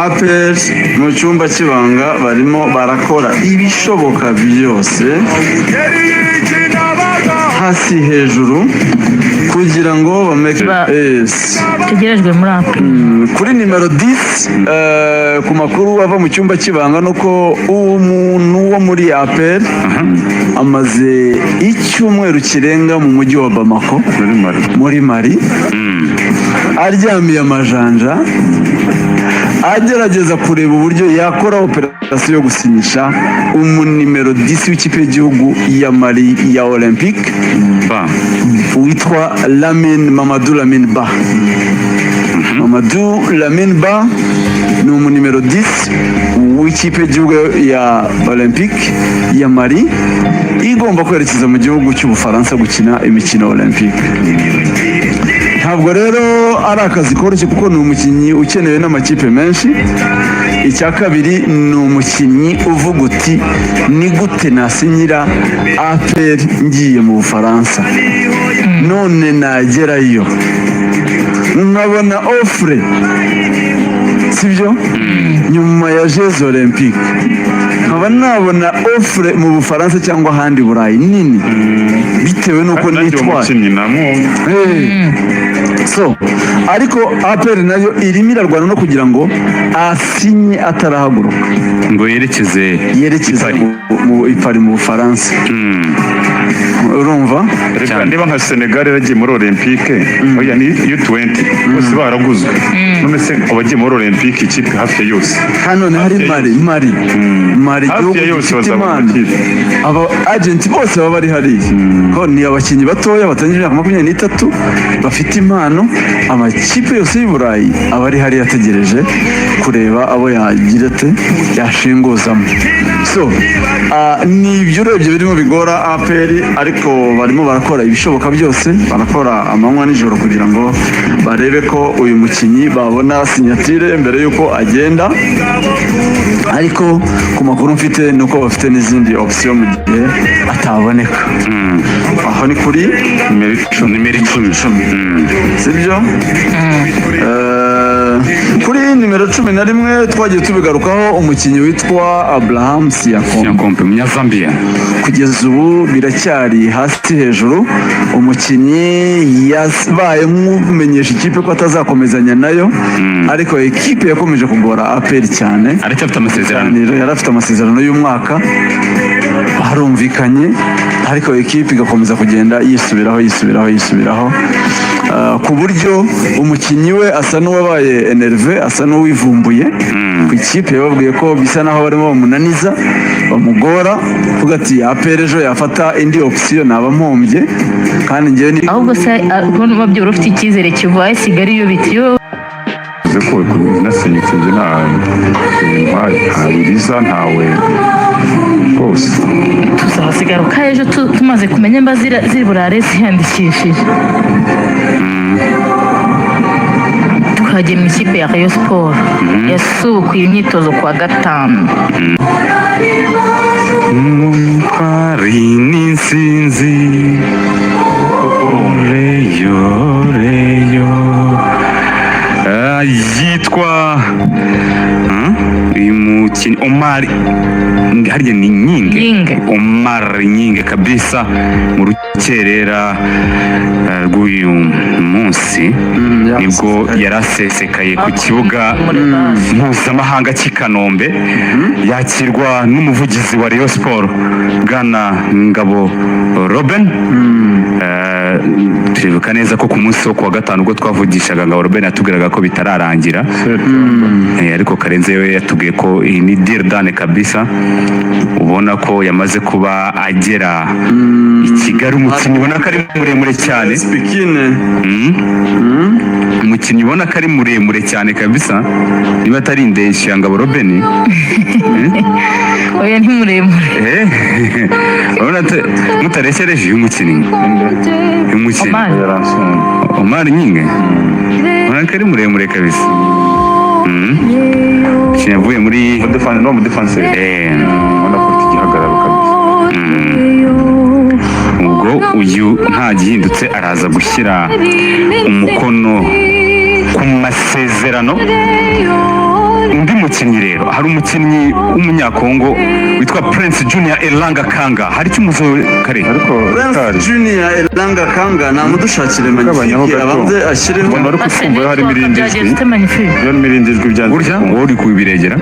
APR mu cyumba cy'ibanga barimo barakora ibishoboka byose hasi hejuru kugira ngo bameke tegerejwe muri APR. Kuri nimero 10 ku makuru ava mu cyumba cy'ibanga nuko umuntu wo muri APR amaze icyumweru kirenga mu mujyi wa Bamako muri Mali aryamiye amajanja agerageza kureba uburyo yakora operasiyo yo gusinyisha umunimero 10 w'ikipe y'igihugu ya Mali ya Olympique witwa Mamadou Lamine Ba. Mamadou Lamine Ba ni umunimero 10 w'ikipe y'igihugu ya Olympique ya Mali igomba kwerekeza mu gihugu cy'Ubufaransa gukina imikino Olympique. Ntabwo rero ari akazi koroshye kuko ni umukinnyi ukenewe n'amakipe menshi. Icya kabiri ni umukinnyi uvuga uti ni gute nasinyira APR ngiye mu Bufaransa none nagerayo nkabona offre, sibyo? Nyuma ya Jeux Olympiques nkaba nabona offre mu Bufaransa cyangwa ahandi Burayi nini bitewe nuko nitwaye. So ariko APR nayo irimo irarwana no kugira ngo asinye atarahaguruka ngo yerekeze mu Paris mu Bufaransa. Urumva reka niba nka Senegal yagiye muri Olympique oya ni U20 bose baraguzwe none se abagiye muri Olympique ikipe hafi yose hano hari Mali hafi yose bazabona aba agent bose baba bari hariya ko ni abakinnyi batoya batangije 23 bafite impano. Amakipe yose y'Uburayi aba ari hariya ategereje kureba abo yagira ate yashinguzamo. So ni ibyo urebye birimo bigora APR ariko barimo barakora ibishoboka byose, barakora amanywa n'ijoro kugira ngo barebe ko uyu mukinnyi babona sinyatire mbere yuko agenda. Ariko ku makuru mfite nuko bafite n'izindi option mu gihe ataboneka. Aho ni kuri nimero 10 sibyo? Kuri nimero 11 twagiye tubigarukaho umukinnyi witwa Abraham Siyakompe Munyazambia. Kugeza ubu biracyari hasi hejuru, umukinnyi yabaye nk'umenyesha ikipe ko atazakomezanya nayo, ariko ikipe yakomeje kugora APR cyane. Aracyafite amasezerano, yari afite amasezerano y'umwaka, harumvikanye, ariko ikipe igakomeza kugenda yisubiraho ku buryo umukinnyi we asa n'uwabaye enerve, asa n'uwivumbuye ku ikipe. Yababwiye ko bisa naho barimo bamunaniza bamugora, vuga ati APR ejo yafata indi option nabampombye kandi ngiye ni ahubwo se ubona babyura ufite icyizere kivuye Kigali yo bitiyo ko nasenyutse ntabiriza ntawe rwose tuzasigaruka ejo tumaze kumenya mba ziri burare ziyandikishije tukagiye mu ikipe ya Rayon Sport yasubukuye imyitozo kuwa gatanu. Hari n'insinzi reyo yitwa uyu mukinnyi Omar harya ni Nyinge Omar Nyinge kabisa mu rukerera rw'uyu munsi nibwo yarasesekaye ku kibuga mpuzamahanga cy'i Kanombe yakirwa n'umuvugizi wa Rayon Sport Bwana Ngabo Robin. Turibuka neza ko ku munsi wo kuwa gatanu ubwo twavugishaga Ngabo Robin yatubwiraga ko bitararangira, ariko Karenze we yatubwiye ko iyi ni deal done kabisa, ubona ko yamaze kuba agera i Kigali. Umukinnyi ubona ko ari muremure cyane, umukinnyi ubona ko ari muremure cyane kabisa, niba atari indeshyi ya Ngabo Robin. Oya ni muremure, urabona mutareshereje uyu mukinnyi Omar Nyinge urabona ko ari muremure kabisa. Yavuye muri mu defense ubona ko igihagararo kabisa. Ubwo uyu nta gihindutse araza gushyira umukono ku masezerano. Undi mukinnyi rero, hari umukinnyi w'umunyakongo witwa Prince Junior Elanga Kanga, hari icyo umuzo kare ariko Prince Kari, Junior Elanga Kanga namudushakire Gabanyaho magnifique gato. abanze ashyireho Mbona uri kukumva harimo irindi byagiye jwi, zifite magnifique. harimo irindi jwi byanditse burya ku wowe uri kubiregera.